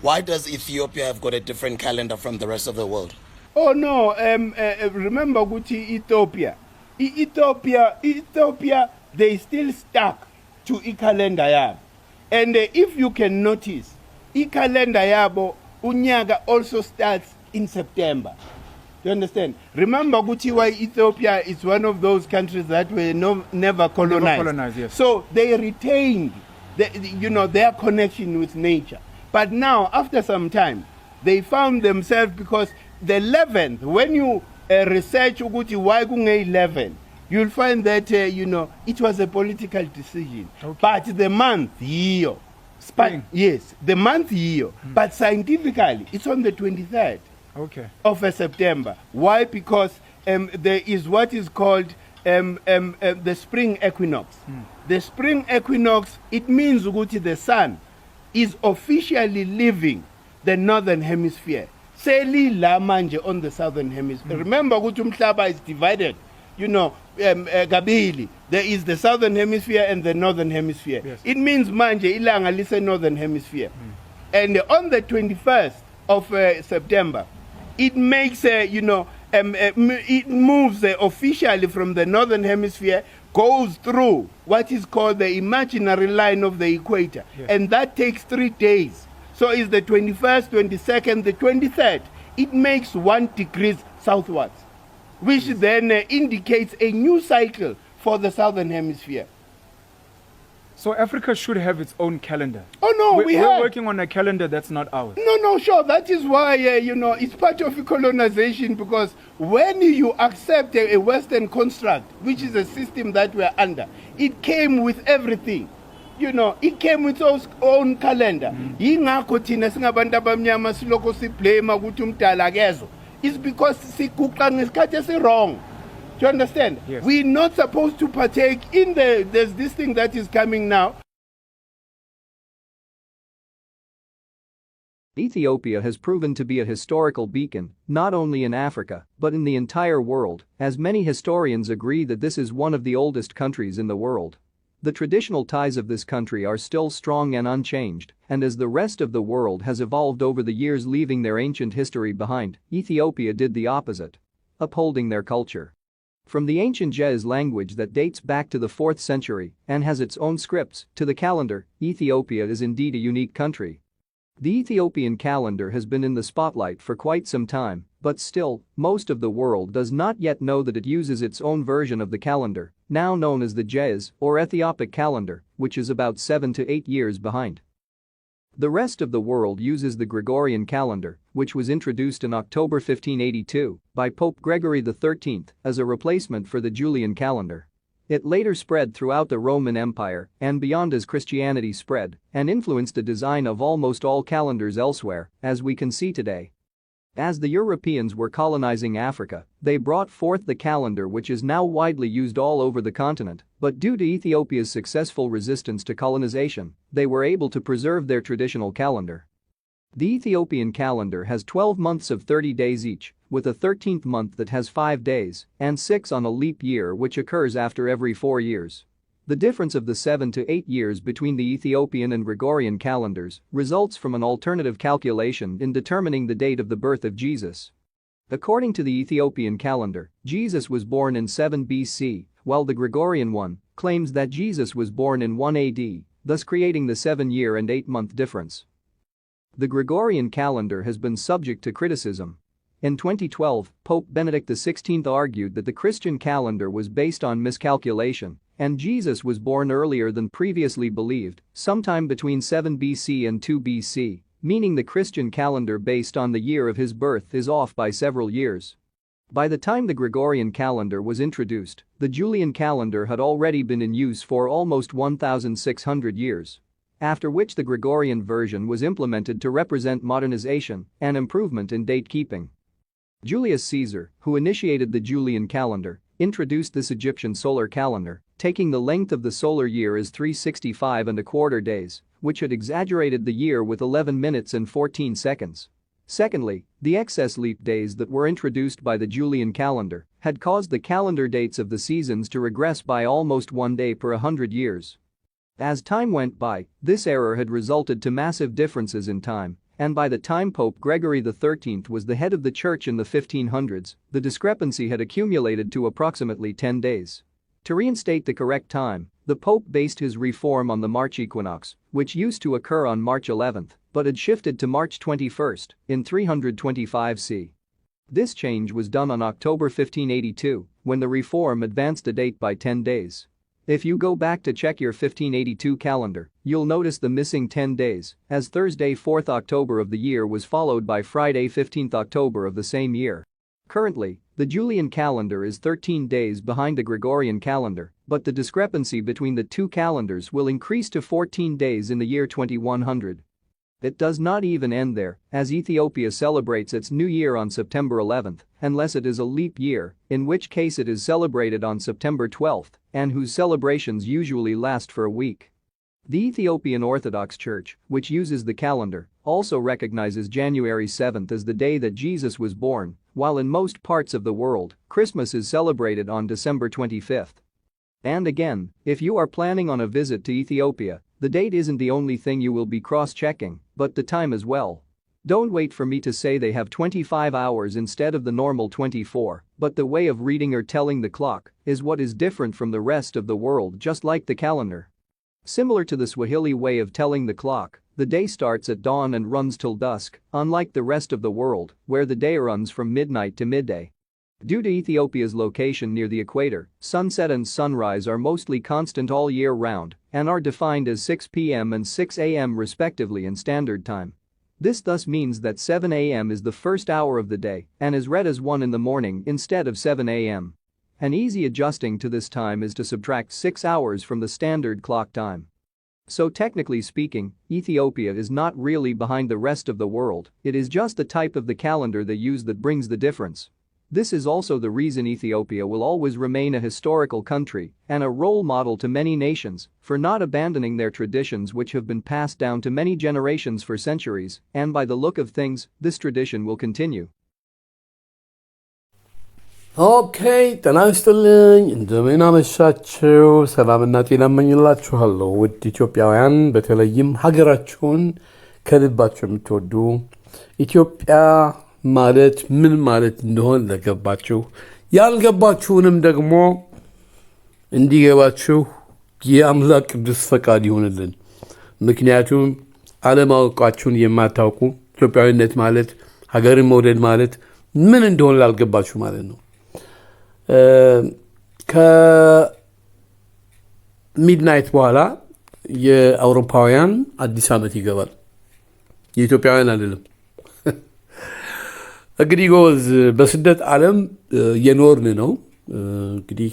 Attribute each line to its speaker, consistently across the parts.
Speaker 1: Why does Ethiopia have got a different calendar from the rest of the world?
Speaker 2: Oh no, remember Guti Ethiopia, they still stuck to calendar yabo. And if you can notice, calendar yabo unyaga also starts in September. You understand? Remember Guti why Ethiopia is one of those countries that were never colonized.
Speaker 3: Never colonized, yes.
Speaker 2: So they retained their connection with nature. But now, after some time, they found themselves, because the 11th, when you research Uguti Waigunge 11, you'll find that, it was a political decision.
Speaker 3: Okay.
Speaker 2: But the month, year,
Speaker 3: Spring.
Speaker 2: yes, the month, year, but scientifically, it's on the 23rd of September. Why? Because there is what is called the spring equinox. The spring equinox, it means Uguti, the sun is officially leaving the northern hemisphere. Seli la manje on the southern hemisphere. Remember, Umhlaba is divided. Gabili, there is the southern hemisphere and the northern hemisphere.
Speaker 3: Yes.
Speaker 2: It means manje ilanga lise northern hemisphere. And on the 21st of September, it makes it moves officially from the northern hemisphere, goes through what is called the imaginary line of the equator.
Speaker 3: Yes.
Speaker 2: And that takes 3 days. So it's the 21st, 22nd, the 23rd. It makes 1 degree southwards, which then indicates a new cycle for the southern hemisphere.
Speaker 3: So Africa should have its own calendar.
Speaker 2: Oh no,
Speaker 3: we're working on a calendar that's not ours.
Speaker 2: No, sure. That is why, it's part of colonization, because when you accept a Western construct, which is a system that we're under, it came with everything. It came with its own calendar. Yingakho thina singabantu abamnyama siloko siblame ukuthi umdala akezwa. It's because sikuqa ngesikhathi esi-wrong. Do you understand?
Speaker 3: Yes.
Speaker 2: We're not supposed to partake in there's this thing that is coming now.
Speaker 4: Ethiopia has proven to be a historical beacon, not only in Africa, but in the entire world, as many historians agree that this is one of the oldest countries in the world. The traditional ties of this country are still strong and unchanged, and as the rest of the world has evolved over the years, leaving their ancient history behind, Ethiopia did the opposite, upholding their culture. From the ancient Ge'ez language that dates back to the 4th century and has its own scripts, to the calendar, Ethiopia is indeed a unique country. The Ethiopian calendar has been in the spotlight for quite some time, but still, most of the world does not yet know that it uses its own version of the calendar, now known as the Ge'ez or Ethiopic calendar, which is about 7 to 8 years behind. The rest of the world uses the Gregorian calendar, which was introduced in October 1582 by Pope Gregory XIII as a replacement for the Julian calendar. It later spread throughout the Roman Empire and beyond as Christianity spread and influenced the design of almost all calendars elsewhere, as we can see today. As the Europeans were colonizing Africa, they brought forth the calendar, which is now widely used all over the continent, but due to Ethiopia's successful resistance to colonization, they were able to preserve their traditional calendar. The Ethiopian calendar has 12 months of 30 days each, with a 13th month that has 5 days, and 6 on a leap year, which occurs after every 4 years. The difference of the 7 to 8 years between the Ethiopian and Gregorian calendars results from an alternative calculation in determining the date of the birth of Jesus. According to the Ethiopian calendar, Jesus was born in 7 BC, while the Gregorian one claims that Jesus was born in 1 AD, thus creating the 7-year and 8-month difference. The Gregorian calendar has been subject to criticism. In 2012, Pope Benedict XVI argued that the Christian calendar was based on miscalculation, and Jesus was born earlier than previously believed, sometime between 7 BC and 2 BC, meaning the Christian calendar based on the year of his birth is off by several years. By the time the Gregorian calendar was introduced, the Julian calendar had already been in use for almost 1,600 years. After which the Gregorian version was implemented to represent modernization and improvement in date-keeping. Julius Caesar, who initiated the Julian calendar, introduced this Egyptian solar calendar, taking the length of the solar year as 365 1/4 days, which had exaggerated the year with 11 minutes and 14 seconds. Secondly, the excess leap days that were introduced by the Julian calendar had caused the calendar dates of the seasons to regress by almost 1 day per 100 years. As time went by, this error had resulted to massive differences in time and by the time Pope Gregory XIII was the head of the church in the 1500s, the discrepancy had accumulated to approximately 10 days. To reinstate the correct time, the Pope based his reform on the March equinox, which used to occur on March 11th, but had shifted to March 21st in 325 C. This change was done on October 1582, when the reform advanced a date by 10 days. If you go back to check your 1582 calendar, you'll notice the missing 10 days, as Thursday 4th October of the year was followed by Friday 15th October of the same year. Currently, the Julian calendar is 13 days behind the Gregorian calendar, but the discrepancy between the two calendars will increase to 14 days in the year 2100. It does not even end there, as Ethiopia celebrates its new year on September 11th, unless it is a leap year, in which case it is celebrated on September 12th, and whose celebrations usually last for a week. The Ethiopian Orthodox Church, which uses the calendar, also recognizes January 7th as the day that Jesus was born, while in most parts of the world, Christmas is celebrated on December 25th. And again, if you are planning on a visit to Ethiopia, the date isn't the only thing you will be cross-checking, but the time as well. Don't wait for me to say they have 25 hours instead of the normal 24, but the way of reading or telling the clock is what is different from the rest of the world, just like the calendar. Similar to the Swahili way of telling the clock, the day starts at dawn and runs till dusk, unlike the rest of the world, where the day runs from midnight to midday. Due to Ethiopia's location near the equator, sunset and sunrise are mostly constant all year round and are defined as 6 p.m. and 6 a.m. respectively in standard time. This thus means that 7 a.m. is the first hour of the day and is read as 1 in the morning instead of 7 a.m. An easy adjusting to this time is to subtract 6 hours from the standard clock time. So technically speaking, Ethiopia is not really behind the rest of the world, it is just the type of the calendar they use that brings the difference. This is also the reason Ethiopia will always remain a historical country and a role model to many nations for not abandoning their traditions which have been passed down to many generations for centuries, and by the look of things, this tradition will continue.
Speaker 5: Okay, ጤና ይስጥልኝ እንደምን አመሻችሁ ሰላምና ጤና እመኝላችኋለሁ ውድ ኢትዮጵያውያን በተለይም ሀገራችሁን ከልባችሁ የምትወዱ ኢትዮጵያ ማለት ምን ማለት እንደሆነ ለገባችሁ ያልገባችሁንም ደግሞ እንዲገባችሁ የአምላክ ቅዱስ ፈቃድ ይሁንልን ምክንያቱም ዓለማውቃችሁን የማታውቁ ኢትዮጵያዊነት ማለት ሀገርን መውደድ ማለት ምን እንደሆነ ላልገባችሁ ማለት ነው ከሚድናይት በኋላ የአውሮፓውያን አዲስ ዓመት ይገባል የኢትዮጵያውያን አይደለም እንግዲህ ጎዝ በስደት ዓለም የኖርን ነው እንግዲህ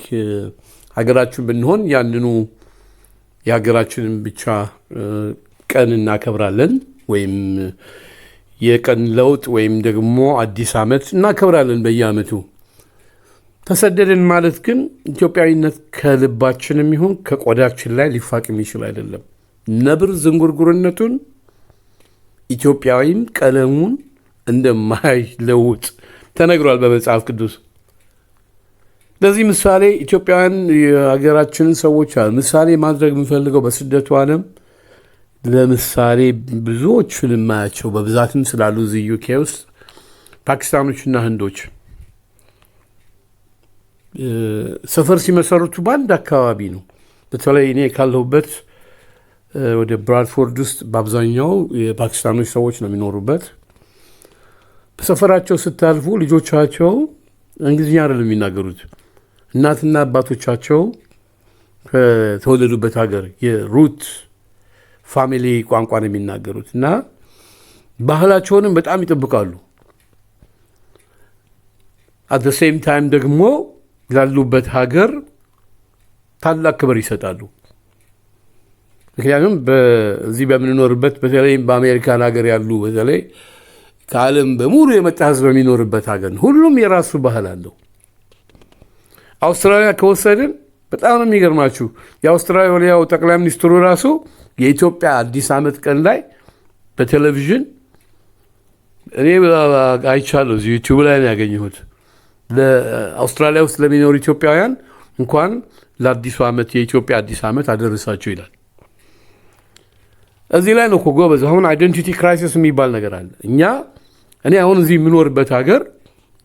Speaker 5: ሀገራችን ብንሆን ያንኑ የሀገራችንን ብቻ ቀን እናከብራለን ወይም የቀን ለውጥ ወይም ደግሞ አዲስ ዓመት እናከብራለን በየዓመቱ ተሰደድን ማለት ግን ኢትዮጵያዊነት ከልባችንም ይሁን ከቆዳችን ላይ ሊፋቅ የሚችል አይደለም ነብር ዝንጉርጉርነቱን ኢትዮጵያዊም ቀለሙን እንደማይለውጥ ተነግሯል በመጽሐፍ ቅዱስ ለዚህ ምሳሌ ኢትዮጵያውያን የሀገራችንን ሰዎች ምሳሌ ማድረግ የምፈልገው በስደቱ ዓለም ለምሳሌ ብዙዎቹን የማያቸው በብዛትም ስላሉ እዚህ ዩኬ ውስጥ ፓኪስታኖችና ህንዶች ሰፈር ሲመሰረቱ በአንድ አካባቢ ነው በተለይ እኔ ካለሁበት ወደ ብራድፎርድ ውስጥ በአብዛኛው የፓኪስታኖች ሰዎች ነው የሚኖሩበት በሰፈራቸው ስታልፉ ልጆቻቸው እንግሊዝኛ አይደለም የሚናገሩት እናትና አባቶቻቸው ከተወለዱበት ሀገር የሩት ፋሚሊ ቋንቋ ነው የሚናገሩት እና ባህላቸውንም በጣም ይጠብቃሉ at the same time ደግሞ ላሉበት ሀገር ታላቅ ክብር ይሰጣሉ ምክንያቱም በዚህ በምንኖርበት በተለይ በአሜሪካን ሀገር ያሉ በተለይ ከዓለም በሙሉ የመጣ ህዝብ በሚኖርበት ሀገር ሁሉም የራሱ ባህል አለው አውስትራሊያ ከወሰድን በጣም ነው የሚገርማችሁ የአውስትራሊያው ጠቅላይ ሚኒስትሩ ራሱ የኢትዮጵያ አዲስ ዓመት ቀን ላይ በቴሌቪዥን እኔ አይቻለሁ ዩቲዩብ ላይ ያገኘሁት ለአውስትራሊያ ውስጥ ለሚኖሩ ኢትዮጵያውያን እንኳን ለአዲሱ ዓመት የኢትዮጵያ አዲስ ዓመት አደረሳችሁ ይላል እዚህ ላይ ነው እኮ ጎበዝ። አሁን አይደንቲቲ ክራይሲስ የሚባል ነገር አለ። እኔ አሁን እዚህ የምኖርበት ሀገር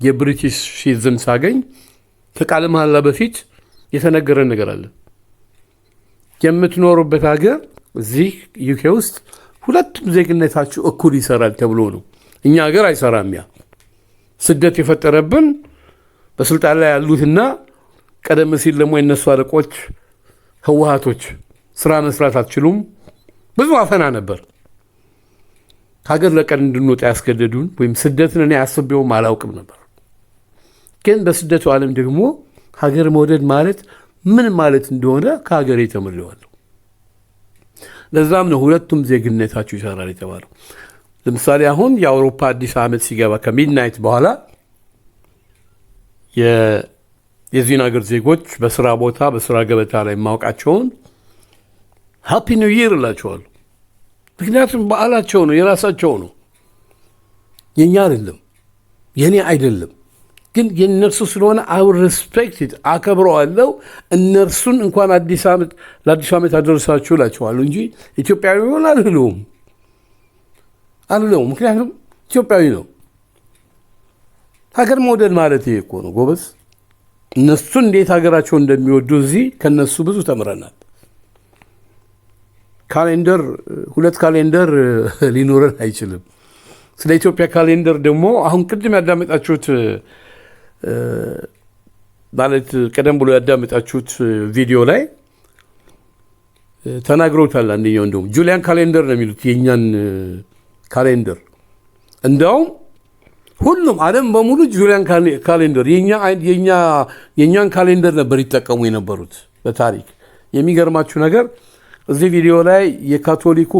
Speaker 5: የብሪቲሽ ሲቲዝን ሳገኝ ከቃለ መሐላ በፊት የተነገረን ነገር አለ። የምትኖሩበት ሀገር እዚህ ዩኬ ውስጥ ሁለቱም ዜግነታችሁ እኩል ይሰራል ተብሎ ነው። እኛ ሀገር አይሰራም። ያ ስደት የፈጠረብን በስልጣን ላይ ያሉትና ቀደም ሲል ደግሞ የነሱ አለቆች ህወሓቶች ስራ መስራት አትችሉም፣ ብዙ አፈና ነበር። ሀገር ለቀን እንድንወጣ ያስገደዱን ወይም ስደትን እኔ አስቤውም አላውቅም ነበር። ግን በስደቱ ዓለም ደግሞ ሀገር መውደድ ማለት ምን ማለት እንደሆነ ከሀገሬ ተምሬዋለሁ። ለዛም ነው ሁለቱም ዜግነታችሁ ይሰራል የተባለው። ለምሳሌ አሁን የአውሮፓ አዲስ ዓመት ሲገባ ከሚድናይት በኋላ የዚህን ሀገር ዜጎች በስራ ቦታ በስራ ገበታ ላይ ማውቃቸውን ሃፒ ኒው ይር እላቸዋለሁ። ምክንያቱም በዓላቸው ነው፣ የራሳቸው ነው፣ የኛ አይደለም፣ የኔ አይደለም። ግን የነርሱ ስለሆነ አይ ዊል ሪስፔክት ኢት፣ አከብረዋለሁ። እነርሱን እንኳን ለአዲስ ዓመት አደረሳችሁ እላቸዋለሁ እንጂ ኢትዮጵያዊ ሆን አልለውም። ምክንያቱም ኢትዮጵያዊ ነው። ሀገር መውደድ ማለት ይሄ እኮ ነው ጎበዝ። እነሱ እንዴት ሀገራቸው እንደሚወዱ እዚህ ከነሱ ብዙ ተምረናል። ካሌንደር ሁለት ካሌንደር ሊኖረን አይችልም። ስለ ኢትዮጵያ ካሌንደር ደግሞ አሁን ቅድም ያዳመጣችሁት ማለት ቀደም ብሎ ያዳመጣችሁት ቪዲዮ ላይ ተናግረውታል። አንደኛው እንደውም ጁሊያን ካሌንደር ነው የሚሉት የኛን ካሌንደር። እንደውም ሁሉም ዓለም በሙሉ ጁሊያን ካሌንደር የኛን ካሌንደር ነበር ይጠቀሙ የነበሩት በታሪክ። የሚገርማችሁ ነገር እዚህ ቪዲዮ ላይ የካቶሊኩ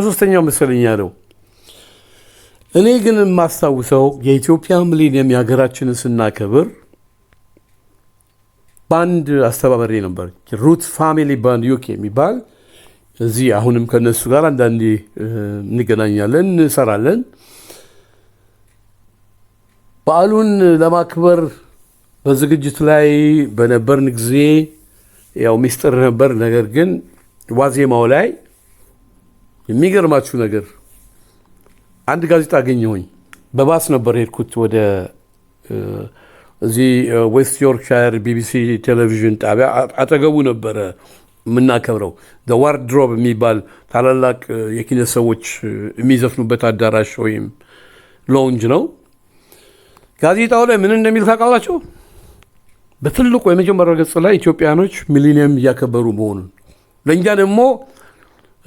Speaker 5: 13ኛው መሰለኝ ያለው። እኔ ግን የማስታውሰው የኢትዮጵያ ሚሊኒየም የሀገራችንን ስናከብር ባንድ አስተባባሪ ነበር፣ ሩት ፋሚሊ ባንድ ዩኬ የሚባል እዚህ አሁንም ከነሱ ጋር አንዳንዴ እንገናኛለን፣ እንሰራለን። በዓሉን ለማክበር በዝግጅት ላይ በነበርን ጊዜ ያው ሚስጥር ነበር። ነገር ግን ዋዜማው ላይ የሚገርማችሁ ነገር አንድ ጋዜጣ አገኘሁኝ። በባስ ነበር ሄድኩት ወደ እዚህ ዌስት ዮርክሻየር ቢቢሲ ቴሌቪዥን ጣቢያ አጠገቡ ነበረ የምናከብረው። ዋርድሮብ የሚባል ታላላቅ የኪነት ሰዎች የሚዘፍኑበት አዳራሽ ወይም ሎንጅ ነው። ጋዜጣው ላይ ምን እንደሚል ታውቃላችሁ? በትልቁ የመጀመሪያው ገጽ ላይ ኢትዮጵያኖች ሚሊኒየም እያከበሩ መሆኑን፣ ለእኛ ደግሞ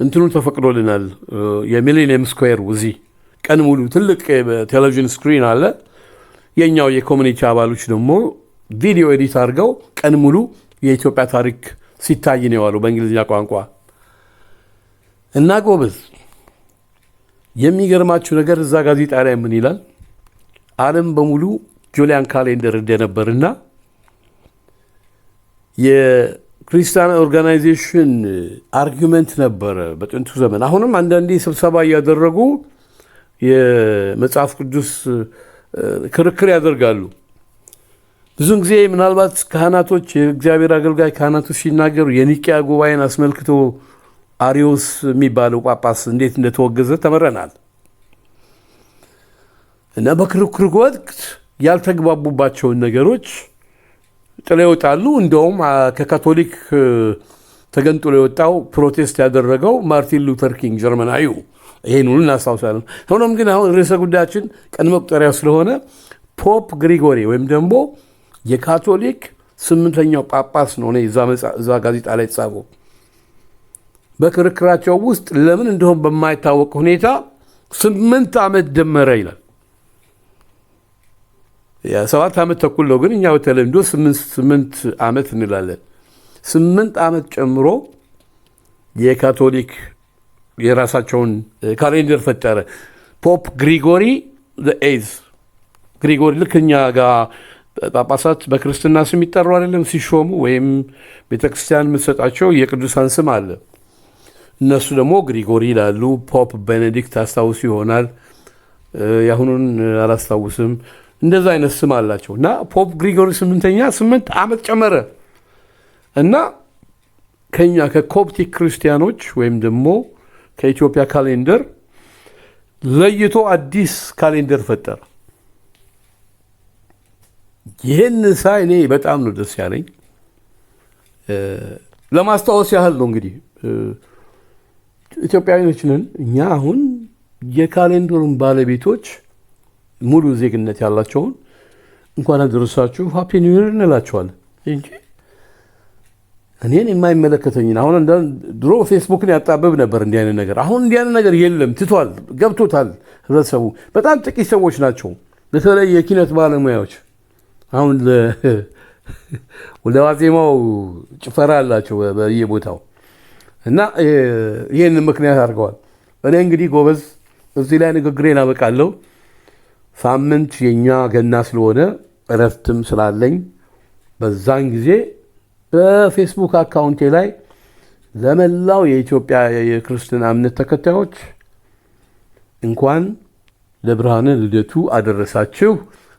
Speaker 5: እንትኑ ተፈቅዶልናል። የሚሊኒየም ስኩዌር እዚህ ቀን ሙሉ ትልቅ ቴሌቪዥን ስክሪን አለ። የኛው የኮሚኒቲ አባሎች ደግሞ ቪዲዮ ኤዲት አድርገው ቀን ሙሉ የኢትዮጵያ ታሪክ ሲታይ ነው ያለው በእንግሊዝኛ ቋንቋ። እና ጎበዝ የሚገርማችሁ ነገር እዛ ጋዜጣ ላይ ምን ይላል? ዓለም በሙሉ ጁሊያን ካሌንደር እንደነበርና የክርስቲያን ኦርጋናይዜሽን አርጊመንት ነበረ በጥንቱ ዘመን። አሁንም አንዳንዴ ስብሰባ እያደረጉ የመጽሐፍ ቅዱስ ክርክር ያደርጋሉ። ብዙውን ጊዜ ምናልባት ካህናቶች የእግዚአብሔር አገልጋይ ካህናቶች ሲናገሩ የኒቅያ ጉባኤን አስመልክቶ አሪዮስ የሚባለው ጳጳስ እንዴት እንደተወገዘ ተመረናል። እና በክርክር ወቅት ያልተግባቡባቸውን ነገሮች ጥለው ይወጣሉ። እንደውም ከካቶሊክ ተገንጥሎ የወጣው ፕሮቴስት ያደረገው ማርቲን ሉተር ኪንግ ጀርመናዊው፣ ይሄን ሁሉ እናስታውሳለን። ሆኖም ግን አሁን ርዕሰ ጉዳያችን ቀን መቁጠሪያ ስለሆነ ፖፕ ግሪጎሪ ወይም ደግሞ የካቶሊክ 8ኛው ጳጳስ ነው እዛ ጋዜጣ ላይ የተጻፈው። በክርክራቸው ውስጥ ለምን እንደሆነ በማይታወቅ ሁኔታ 8 ዓመት ደመረ ይላል። የ7 ዓመት ተኩል ነው፣ ግን እኛ በተለምዶ 8 ዓመት እንላለን። 8 ዓመት ጨምሮ የካቶሊክ የራሳቸውን ካሌንደር ፈጠረ። ፖፕ ግሪጎሪ ኤይዝ ግሪጎሪ ልክ እኛ ጋር ጳጳሳት በክርስትና ስም ይጠሩ አይደለም ሲሾሙ፣ ወይም ቤተክርስቲያን የምትሰጣቸው የቅዱሳን ስም አለ። እነሱ ደግሞ ግሪጎሪ ይላሉ። ፖፕ ቤኔዲክት አስታውሱ ይሆናል፣ የአሁኑን አላስታውስም። እንደዛ አይነት ስም አላቸው። እና ፖፕ ግሪጎሪ 8ኛ 8 ዓመት ጨመረ እና ከኛ ከኮፕቲክ ክርስቲያኖች ወይም ደግሞ ከኢትዮጵያ ካሌንደር ለይቶ አዲስ ካሌንደር ፈጠረ። ይህን ሳይ እኔ በጣም ነው ደስ ያለኝ። ለማስታወስ ያህል ነው እንግዲህ ኢትዮጵያውያኖች ነን እኛ አሁን የካሌንደሩን ባለቤቶች ሙሉ ዜግነት ያላቸውን እንኳን አደረሳችሁ ሃፒ ኒው ይር እንላቸዋለን እንጂ እኔን የማይመለከተኝን አሁን ድሮ ፌስቡክን ያጣበብ ነበር እንዲህ አይነት ነገር። አሁን እንዲህ አይነት ነገር የለም፣ ትቷል፣ ገብቶታል ህብረተሰቡ። በጣም ጥቂት ሰዎች ናቸው በተለይ የኪነት ባለሙያዎች አሁን ለዋዜማው ጭፈራ አላቸው በየቦታው እና ይህን ምክንያት አድርገዋል። እኔ እንግዲህ ጎበዝ እዚህ ላይ ንግግሬን አበቃለሁ። ሳምንት የኛ ገና ስለሆነ እረፍትም ስላለኝ በዛን ጊዜ በፌስቡክ አካውንቴ ላይ ለመላው የኢትዮጵያ የክርስትና እምነት ተከታዮች እንኳን ለብርሃነ ልደቱ አደረሳችሁ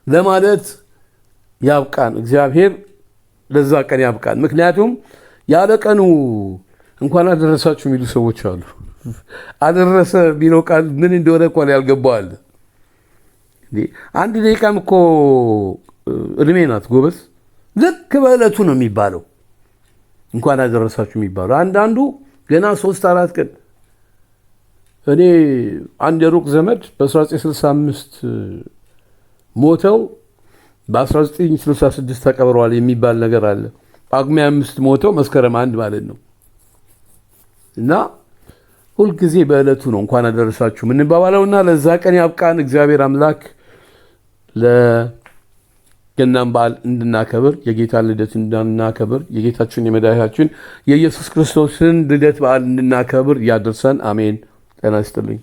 Speaker 5: ለማለት ያብቃን። እግዚአብሔር ለዛ ቀን ያብቃን። ምክንያቱም ያለ ቀኑ እንኳን አደረሳችሁ የሚሉ ሰዎች አሉ። አደረሰ ቢለው ቃል ምን እንደሆነ እንኳን ያልገባዋል። አንድ ደቂቃም እኮ እድሜ ናት ጎበዝ። ልክ በዕለቱ ነው የሚባለው እንኳን አደረሳችሁ የሚባለው። አንዳንዱ ገና 3-4 ቀን። እኔ አንድ የሩቅ ዘመድ በ1965 ሞተው በ1966 ተቀብረዋል የሚባል ነገር አለ። ጳጉሜ 5 ሞተው መስከረም 1 ማለት ነው። እና ሁልጊዜ በዕለቱ ነው እንኳን አደረሳችሁ የምንባባለውና ለዛ ቀን ያብቃን እግዚአብሔር አምላክ። ለገናም በዓል እንድናከብር የጌታን ልደት እንድናከብር የጌታችን የመድኃኒታችን የኢየሱስ ክርስቶስን ልደት በዓል እንድናከብር ያደርሰን። አሜን። ጤና ይስጥልኝ።